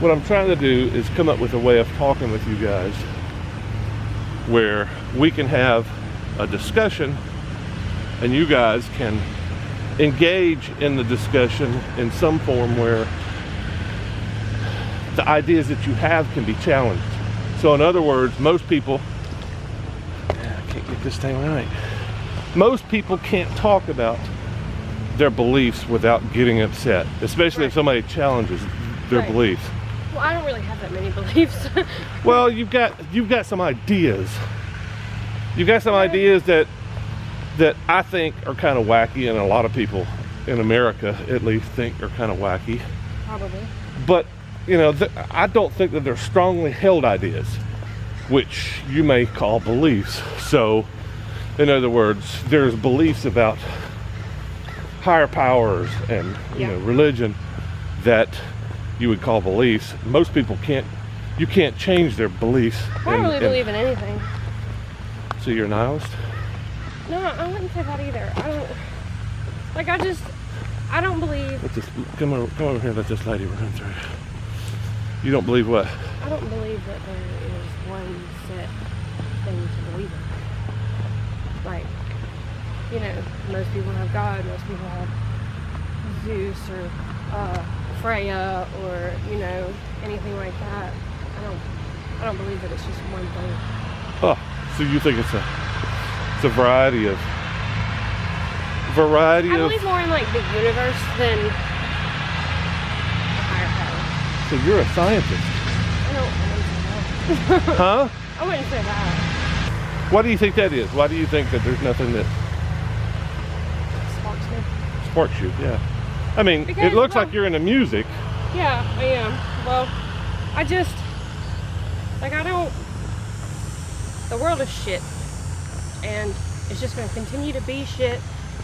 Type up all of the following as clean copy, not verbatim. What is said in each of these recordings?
what I'm trying to do is come up with a way of talking with you guys where we can have a discussion and you guys can engage in the discussion in some form where the ideas that you have can be challenged. So in other words, most people, I can't get this thing right. Most people can't talk about their beliefs without getting upset, especially if somebody challenges their beliefs. Well, I don't really have that many beliefs. Well, you've got some ideas. You've got some ideas that I think are kind of wacky, and a lot of people in America at least think are kind of wacky. Probably. But you know, I don't think that they're strongly held ideas, which you may call beliefs. So, in other words, there's beliefs about higher powers and you know, religion that you would call beliefs. Most people you can't change their beliefs. I don't really believe in anything. So you're a nihilist? No, I wouldn't say that either. I don't believe. Let's just come over here. Let this lady run through. You don't believe what? I don't believe that there is one set thing to believe in. Like, you know, most people have God, most people have Zeus or Freya or, you know, anything like that. I don't believe that it's just one thing. Oh, so you think it's a variety of I believe more in like the universe than higher power. So you're a scientist. I wouldn't say that. Huh? I wouldn't say that. Why do you think that is? Why do you think that there's nothing that Sparks me. sparks you? Yeah. I mean, Because, it looks like you're into music. Yeah, I am. Well, the world is shit. And it's just going to continue to be shit.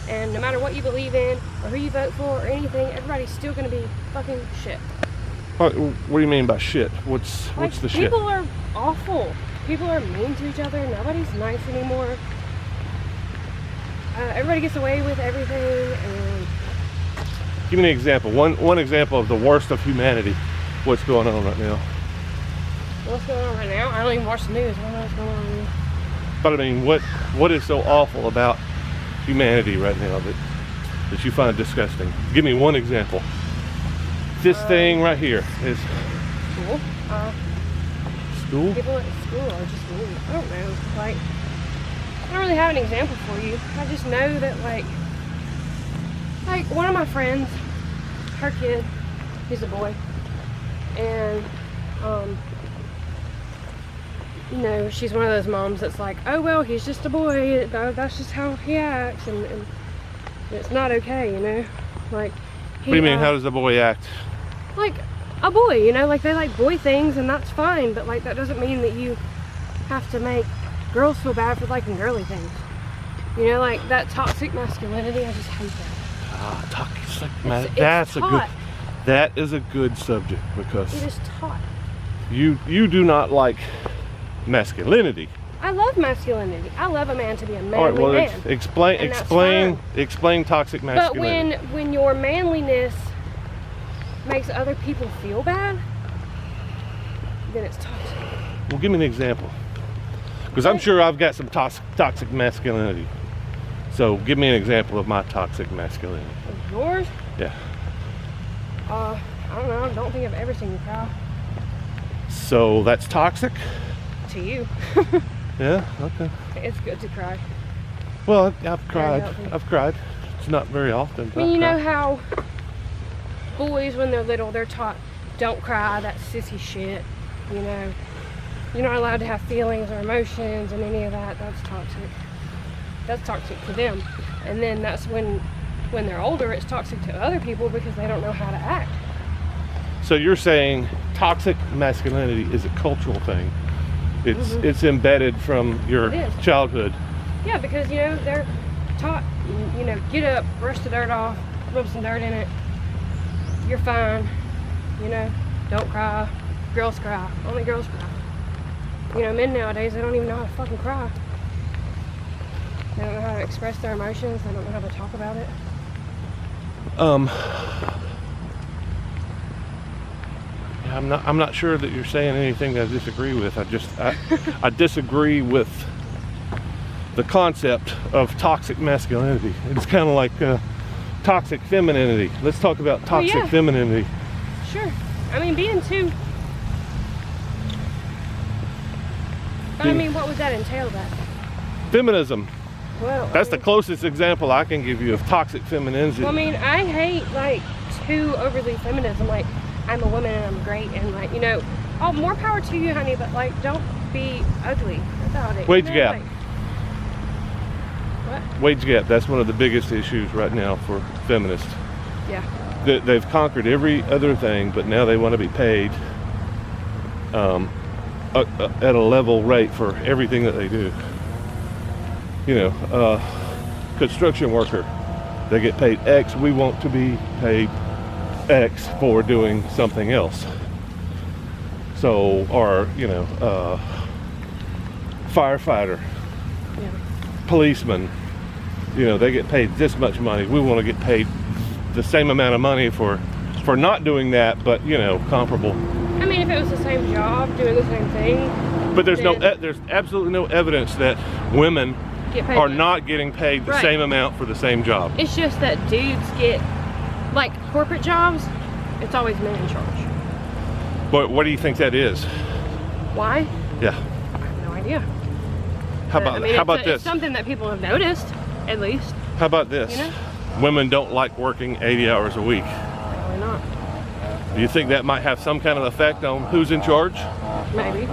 And no matter what you believe in, or who you vote for, or anything, everybody's still going to be fucking shit. What do you mean by shit? What's the shit? People are awful. People are mean to each other. Nobody's nice anymore. Everybody gets away with everything. And give me an example. One example of the worst of humanity. What's going on right now? What's going on right now? I don't even watch the news. I don't know what's going on. But I mean, what is so awful about humanity right now that you find disgusting? Give me one example. This thing right here is School. School? People at school are just mean. I don't know. Like, I don't really have an example for you. I just know that like one of my friends, her kid, he's a boy, and you know, she's one of those moms that's like, oh well, he's just a boy, that's just how he acts, and it's not okay, you know. Like, what do you mean, how does the boy act? Like a boy, you know, like they like boy things, and that's fine, but like that doesn't mean that you have to make girls feel bad for liking girly things. You know, like that toxic masculinity, I just hate that. Toxic that is a good subject, because it is taught. You do not like masculinity. I love masculinity. I love a man to be a manly All right, well, man. explain toxic masculinity. But when your manliness makes other people feel bad, then it's toxic. Well, give me an example, because I'm sure I've got some toxic masculinity. So give me an example of my toxic masculinity. Of yours? Yeah. I don't know. I don't think I've ever seen you cry. So that's toxic? To you. Yeah, okay. It's good to cry. Well, I've cried. It's not very often. I mean, you know how boys, when they're little, they're taught, don't cry, that's sissy shit. You know, you're not allowed to have feelings or emotions and any of that. That's toxic. That's toxic to them. And then that's when they're older, it's toxic to other people because they don't know how to act. So you're saying toxic masculinity is a cultural thing. It's embedded from your childhood. Yeah, because, you know, they're taught, you know, get up, brush the dirt off, rub some dirt in it. You're fine. You know, don't cry. Girls cry. Only girls cry. You know, men nowadays, they don't even know how to fucking cry. They don't know how to express their emotions. They don't know how to talk about it. I'm not sure that you're saying anything that I disagree with. I disagree with the concept of toxic masculinity. It's kind of like toxic femininity. Let's talk about toxic femininity. Sure. I mean, being too. But I mean, what would that entail then? Feminism. Well, That's the closest example I can give you of toxic femininity. Well, I mean, I hate like too overly feminism. Like, I'm a woman and I'm great, and like, you know, oh, more power to you, honey. But like, don't be ugly about it. Wage you know? gap. Like, what? Wage gap. That's one of the biggest issues right now for feminists. Yeah. They've conquered every other thing, but now they want to be paid at a level rate for everything that they do. You know, construction worker, they get paid X. We want to be paid X for doing something else. So, or, you know, firefighter, policeman, you know, they get paid this much money. We want to get paid the same amount of money for not doing that, but, you know, comparable. I mean, if it was the same job, doing the same thing. But there's there's absolutely no evidence that women are not getting paid the same amount for the same job. It's just that dudes get, like, corporate jobs, it's always men in charge. But what do you think that is? Why? Yeah. I have no idea. How about this? It's something that people have noticed, at least. How about this? You know? Women don't like working 80 hours a week. Probably not. Do you think that might have some kind of effect on who's in charge? Maybe.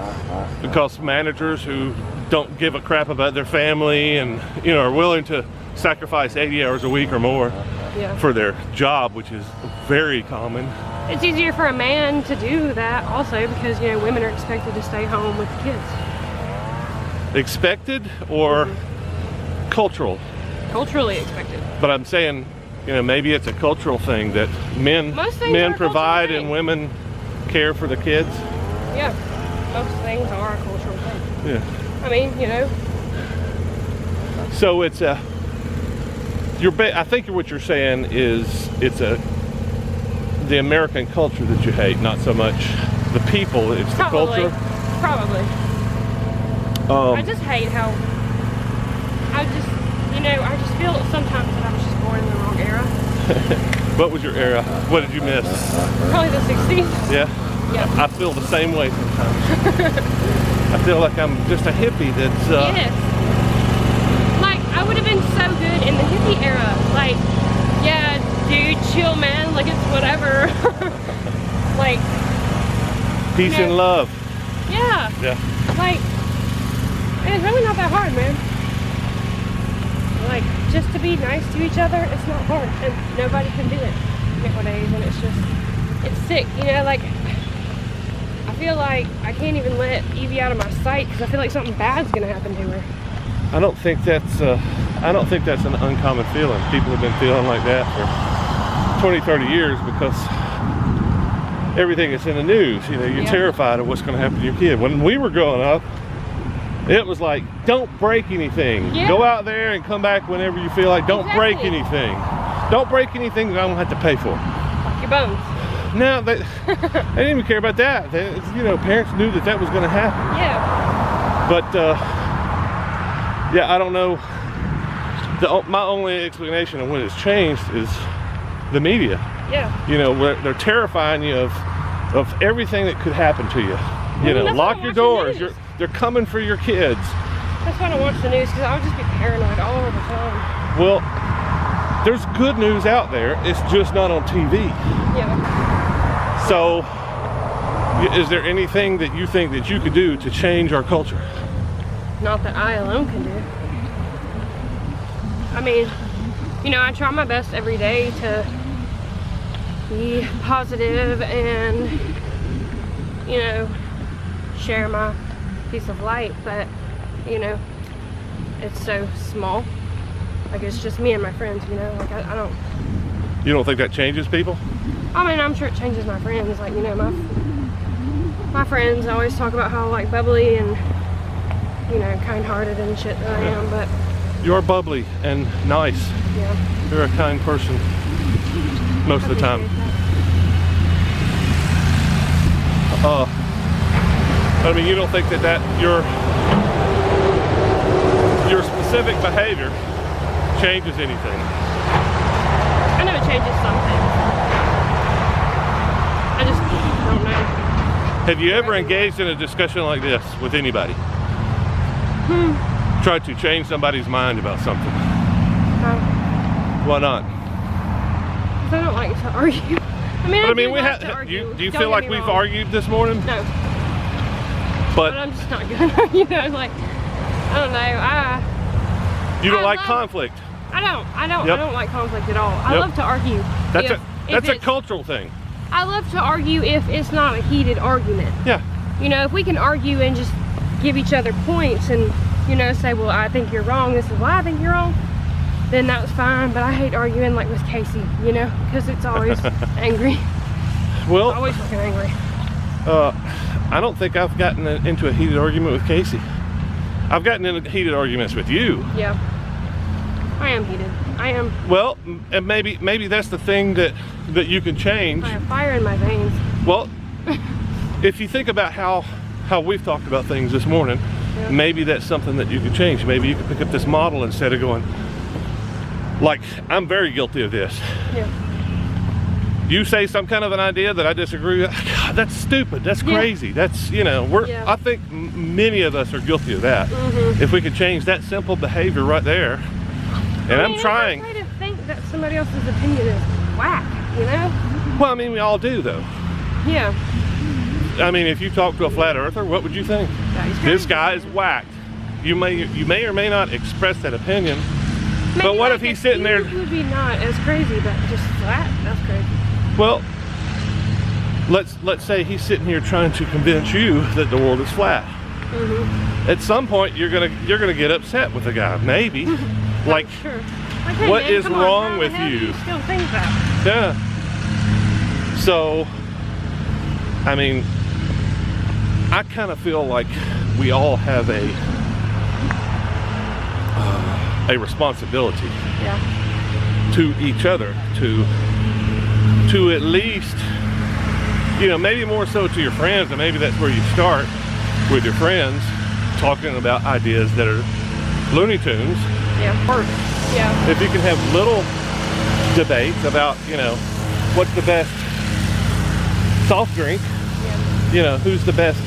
Because managers who don't give a crap about their family and, you know, are willing to sacrifice 80 hours a week or more for their job, which is very common. It's easier for a man to do that also because, you know, women are expected to stay home with the kids. Expected or cultural? Culturally expected. But I'm saying, you know, maybe it's a cultural thing that men provide and women care for the kids. Yeah, most things are a cultural thing. Yeah. I mean, you know. So it's I think what you're saying is the American culture that you hate, not so much the people. It's the culture. Probably. I just hate how I just feel sometimes that I was just born in the wrong era. What was your era? What did you miss? Probably the 60s. Yeah? Yeah. I feel the same way sometimes. I feel like I'm just a hippie that's... Yes. Like, I would have been so good in the hippie era. Like, yeah, dude, chill, man. Like, it's whatever. Like... Peace and love. Yeah. Yeah. Like, it's really not that hard, man. Like, just to be nice to each other, it's not hard. And nobody can do it nowadays. And it's sick, you know, like... I feel like I can't even let Evie out of my sight because I feel like something bad's gonna happen to her. I don't think that's an uncommon feeling. People have been feeling like that for 20, 30 years because everything is in the news. You know, you're terrified of what's going to happen to your kid. When we were growing up, it was like, don't break anything. Yeah. Go out there and come back whenever you feel like. Don't break anything. Don't break anything that I don't have to pay for. Like your bones. No, they didn't even care about that. You know, parents knew that was going to happen. Yeah. But, yeah, I don't know. My only explanation of when it's changed is the media. Yeah. You know, they're terrifying you of everything that could happen to you. You know, lock your doors. They're coming for your kids. That's why I don't watch the news because I'll just be paranoid all the time. Well, there's good news out there. It's just not on TV. Yeah. So, is there anything that you think that you could do to change our culture? Not that I alone can do. I mean, you know, I try my best every day to be positive and, you know, share my piece of light, but, you know, it's so small. Like, it's just me and my friends, you know, like, I don't... You don't think that changes people? I mean, I'm sure it changes my friends. Like, you know, my friends always talk about how, like, bubbly and, you know, kind-hearted and shit that I am, but... You're bubbly and nice. Yeah. You're a kind person most of the time. I mean, you don't think that your specific behavior changes anything? I know it changes some things. I just don't know. Have you ever engaged in a discussion like this with anybody? Tried to change somebody's mind about something? No. Why not? Because I don't like to argue. I mean, But I like to argue. Do you Don't feel get like me we've wrong. argued this morning? No. But But I'm just not good. You know, like, I don't know. you don't I like love- conflict. I don't Yep. like conflict at all. I Yep. love to argue. That's if a it's- cultural thing. I love to argue if it's not a heated argument. Yeah. You know, if we can argue and just give each other points and, you know, say, well, I think you're wrong, this is why I think you're wrong, then that's fine. But I hate arguing like with Casey, you know, because it's always angry. Well, Always fucking angry. I don't think I've gotten into a heated argument with Casey. I've gotten into heated arguments with you. Yeah. I am heated. I am. Well, and maybe that's the thing that you can change. I have fire in my veins. Well, if you think about how we've talked about things this morning, Yeah. maybe that's something that you could change. Maybe you could pick up this model instead of going, like, I'm very guilty of this. Yeah. You say some kind of an idea that I disagree with, God, that's stupid, that's Yeah. crazy, that's, you know, Yeah. I think many of us are guilty of that. If we could change that simple behavior right there, and I'm trying. It's okay to think that somebody else's opinion is whack, you know? Well, I mean, we all do though. Yeah. I mean, if you talk to a flat earther, what would you think? Yeah, he's This crazy. guy is whacked. You may or may not express that opinion, Maybe but what like if he's a sitting there? huge would be not as crazy, but just flat, that's crazy. Well, let's say he's sitting here trying to convince you that the world is flat. At some point, you're gonna get upset with the guy, maybe. Like, Sure. Like, hey, what man, is come on, wrong how with the hell do you? You still think that? yeah. So, I mean, I kind of feel like we all have a responsibility Yeah. to each other to at least, you know, maybe more so to your friends, and maybe that's where you start with your friends, talking about ideas that are Looney Tunes. Yeah. First. Yeah. If you can have little debates about, you know, what's the best soft drink, Yeah. you know, who's the best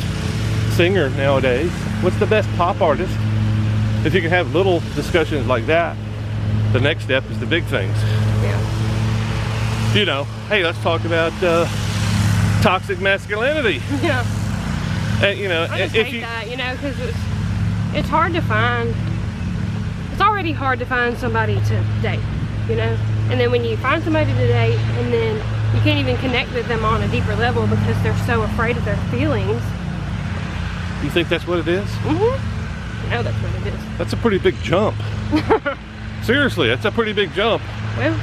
singer nowadays, what's the best pop artist, if you can have little discussions like that, the next step is the big things. Yeah. You know, hey, let's talk about toxic masculinity. Yeah. And, you know, I just if hate you, that, you know, because it's hard to find. It's already hard to find somebody to date, you know, and then when you find somebody to date, and then you can't even connect with them on a deeper level because they're so afraid of their feelings. you think that's what it is? I know that's what it is. That's a pretty big jump. Seriously, that's a pretty big jump. Well,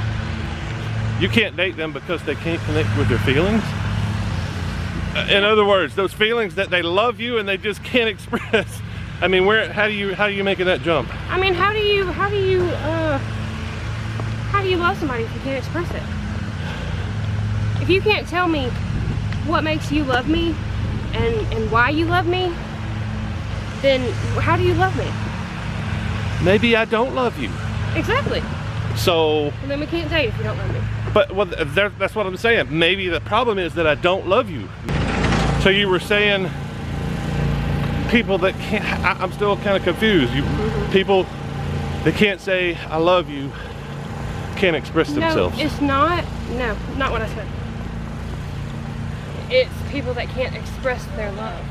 You can't date them because they can't connect with their feelings. In other words, those feelings that they love you and they just can't express. I mean, how do you make that jump? I mean, how do you love somebody if you can't express it? If you can't tell me what makes you love me and why you love me, then how do you love me? Maybe I don't love you. Exactly. So, And then we can't date if you don't love me. but well, that's what I'm saying. Maybe the problem is that I don't love you. So you were saying people that can't, I'm still kind of confused. People that can't say I love you can't express themselves. No, it's not. No, not what I said. It's people that can't express their love.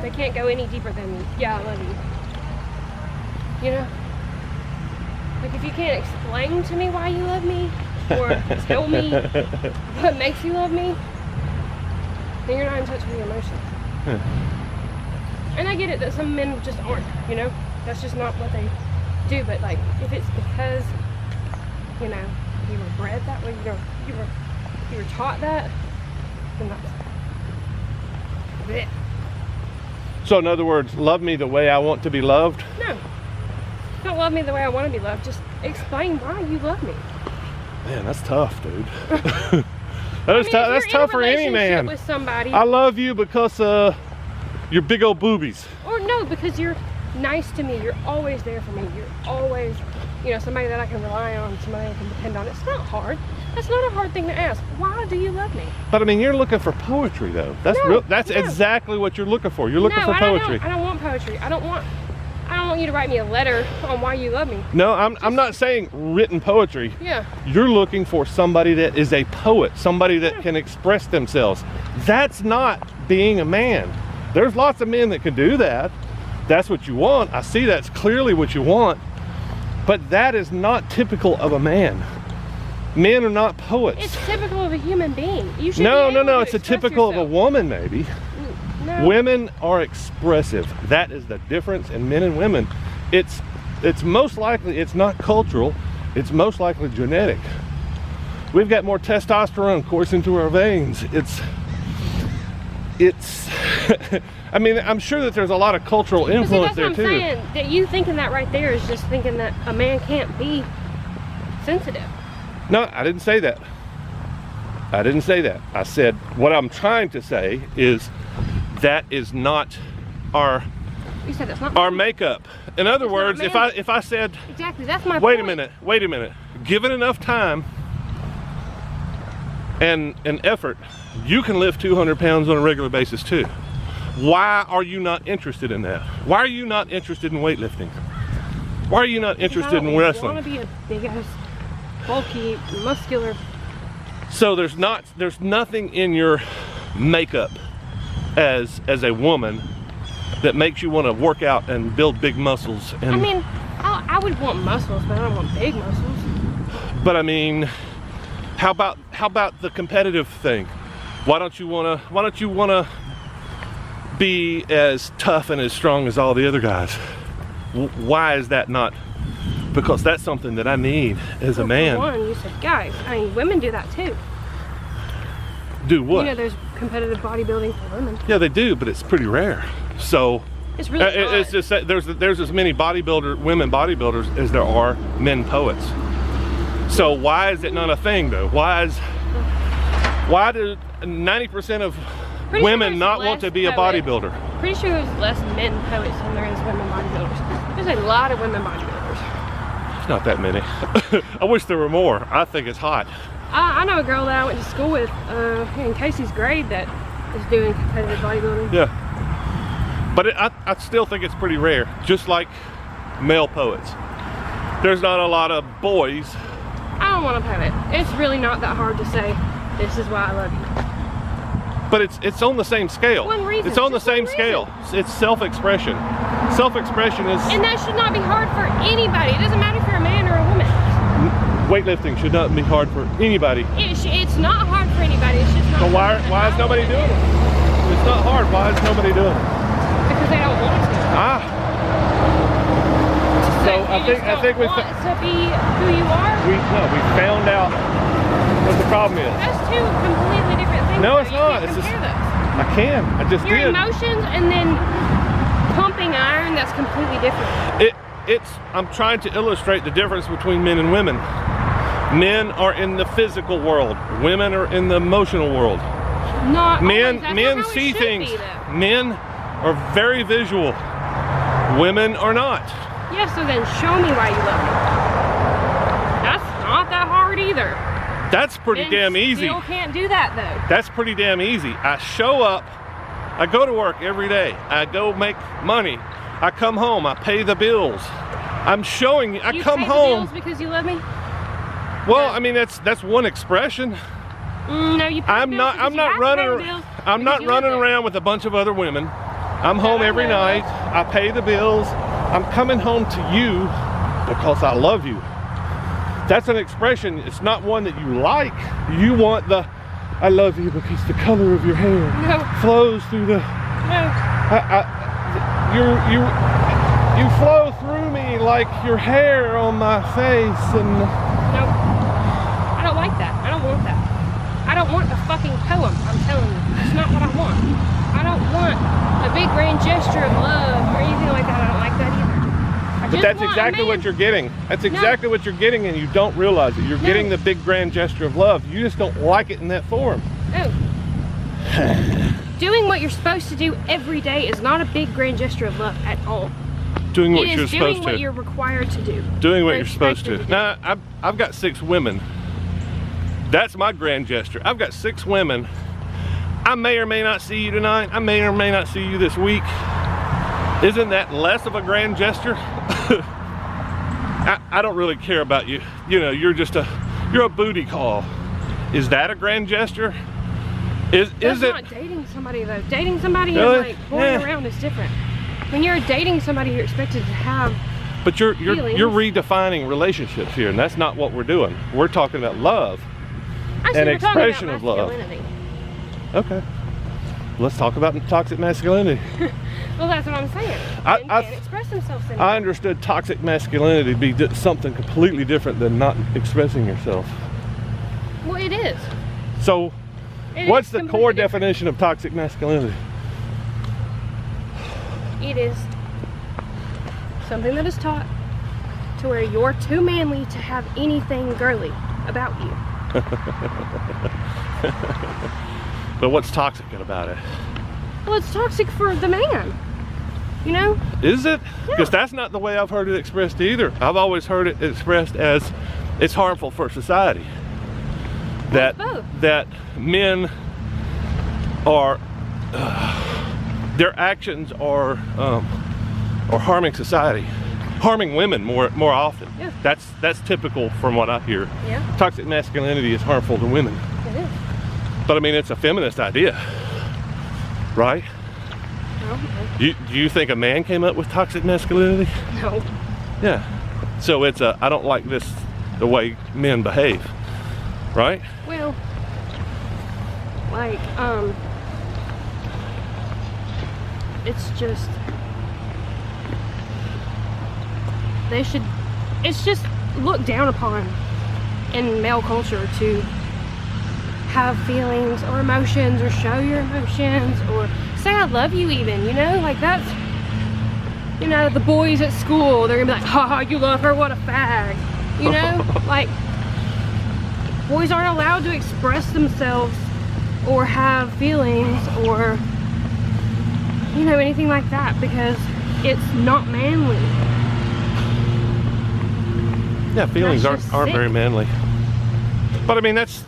They can't go any deeper than, yeah, I love you. You know? Like, if you can't explain to me why you love me, or tell me what makes you love me, then you're not in touch with your emotions. And I get it that some men just aren't, you know? That's just not what they do. But, like, if it's because, you know, you were bred that way, you were taught that, then that's it. So in other words, love me the way I want to be loved. No. Don't love me the way I want to be loved. Just explain why you love me. Man, that's tough, dude. That's tough for any man. With somebody, I love you because your big old boobies. Or no, because you're nice to me. You're always there for me. You're always, you know, somebody that I can rely on, somebody I can depend on. It's not hard. That's not a hard thing to ask. Why do you love me? But I mean, you're looking for poetry, though. That's That's exactly what you're looking for. You're looking for poetry. I don't want poetry. I don't want you to write me a letter on why you love me. No, I'm not saying written poetry. Yeah. You're looking for somebody that is a poet, somebody that can express themselves. That's not being a man. There's lots of men that can do that. That's what you want. I see that's clearly what you want. But that is not typical of a man. Men are not poets. It's typical of a human being. You should No. It's a typical of a woman, maybe. No. Women are expressive. That is the difference in men and women. It's most likely, it's not cultural. It's most likely genetic. We've got more testosterone coursing through our veins. It's I mean, I'm sure that there's a lot of cultural influence there too. That's what I'm saying. That you thinking that right there is just thinking that a man can't be sensitive. No, I didn't say that. I didn't say that. I said what I'm trying to say is that is not our You said that's not our makeup. In other words, if I said exactly, that's my wait point. a minute. Given enough time and effort, you can lift 200 pounds on a regular basis too. Why are you not interested in that? Why are you not interested in weightlifting? Why are you not interested in wrestling? I want to be a big ass, bulky, muscular. So there's nothing in your makeup as a woman that makes you want to work out and build big muscles. And I mean, I would want muscles, but I don't want big muscles. But I mean, how about the competitive thing? Why don't you wanna be as tough and as strong as all the other guys? Why is that not? Because that's something that I need as a man. For one, you said guys. I mean, women do that too. Do what? You know, there's competitive bodybuilding for women. Yeah, they do, but it's pretty rare. So it's really it's just that there's as many women bodybuilders as there are men poets. So why is it not a thing though? Why do 90% of women not want to be a bodybuilder? Pretty sure there's less men poets than there is women bodybuilders. There's a lot of women bodybuilders. It's not that many. I wish there were more. I think it's hot. I know a girl that I went to school with in Casey's grade that is doing competitive bodybuilding. Yeah. But I still think it's pretty rare, just like male poets. There's not a lot of boys. I don't want to poet. It's really not that hard to say, this is why I love you. But it's on the same scale. One reason. It's on the same scale. It's self-expression. Self-expression is... And that should not be hard for anybody. It doesn't matter if you're a man or a woman. Weightlifting should not be hard for anybody. It's not hard for anybody. It's just not. So why is nobody doing it? It's not hard. Why is nobody doing it? Because they don't want to. So I think we want to be who you are. We found out what the problem is. That's two completely different things. No, it's not. It's just those. I can. I just Your did. emotions and then pumping iron. That's completely different. I'm trying to illustrate the difference between men and women. Men are in the physical world. Women are in the emotional world. Not men see things. Men are very visual. Women are not. Yeah, so then show me why you love me. That's not that hard either. That's pretty damn easy. Still can't do that though. That's pretty damn easy. I show up, I go to work every day. I go make money. I come home, I pay the bills. I'm showing you, I come home. The bills because you love me? Well, I mean that's one expression. No, you pay I'm the not running around with a bunch of other women. I'm home every night. I pay the bills. I'm coming home to you because I love you. That's an expression. It's not one that you like. You want the I love you because the color of your hair flows through the you flow through me like your hair on my face. And no, I don't like that. I don't want that. I don't want a fucking poem. I'm telling you, that's not what I want. I don't want a big grand gesture of love or anything like that. I don't like that either. I But that's exactly what you're getting. That's exactly what you're getting, and you don't realize it. You're getting the big grand gesture of love. You just don't like it in that form. Oh. Doing what you're supposed to do every day is not a big grand gesture of love at all. Doing what you're supposed to. Doing what you're required to do. Doing what you're supposed to. Now, I've got 6 women. That's my grand gesture. I've got 6 women. I may or may not see you tonight. I may or may not see you this week. Isn't that less of a grand gesture? I don't really care about you. You know, you're a booty call. Is that a grand gesture? Is it not dating somebody though? Dating somebody really? and like going around is different. When you're dating somebody, you're expected to have. But you're redefining relationships here, and that's not what we're doing. We're talking about love and expression of love. Okay. Let's talk about toxic masculinity. Well, that's what I'm saying. Men can't express themselves anymore. I understood toxic masculinity to be something completely different than not expressing yourself. Well, it is. So, what's the core definition of toxic masculinity? It is something that is taught to where you're too manly to have anything girly about you. But what's toxic about it? Well, it's toxic for the man, you know? Is it? Because Yeah. that's not the way I've heard it expressed either. I've always heard it expressed as it's harmful for society. Well, it's both. That men are, their actions are harming society, harming women more often. Yeah. That's typical from what I hear. Yeah. Toxic masculinity is harmful to women. It is. But I mean, it's a feminist idea, right? No. Do you think a man came up with toxic masculinity? No. Yeah. So it's I don't like the way men behave, right? Well, like, it's just, it's just looked down upon in male culture to have feelings or emotions or show your emotions or say I love you even, you know, like that's, you know, the boys at school, they're gonna be like, haha, you love her, what a fag, you know, like boys aren't allowed to express themselves or have feelings or, you know, anything like that because it's not manly. Yeah, feelings aren't very manly. But I mean, that's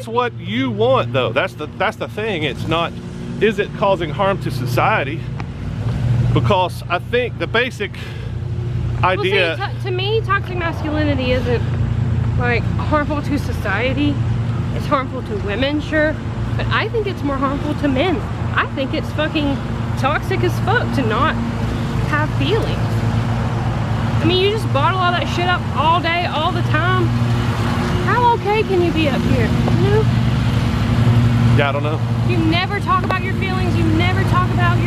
what you want though. That's the thing. It's not, is it causing harm to society? Because I think the basic idea, well, see, to me, toxic masculinity isn't like harmful to society. It's harmful to women, sure, but I think it's more harmful to men. I think it's fucking toxic as fuck to not have feelings. I mean, you just bottle all that shit up all day, all the time. How okay can you be up here, you know? yeah, I don't know. You never talk about your feelings, you never talk about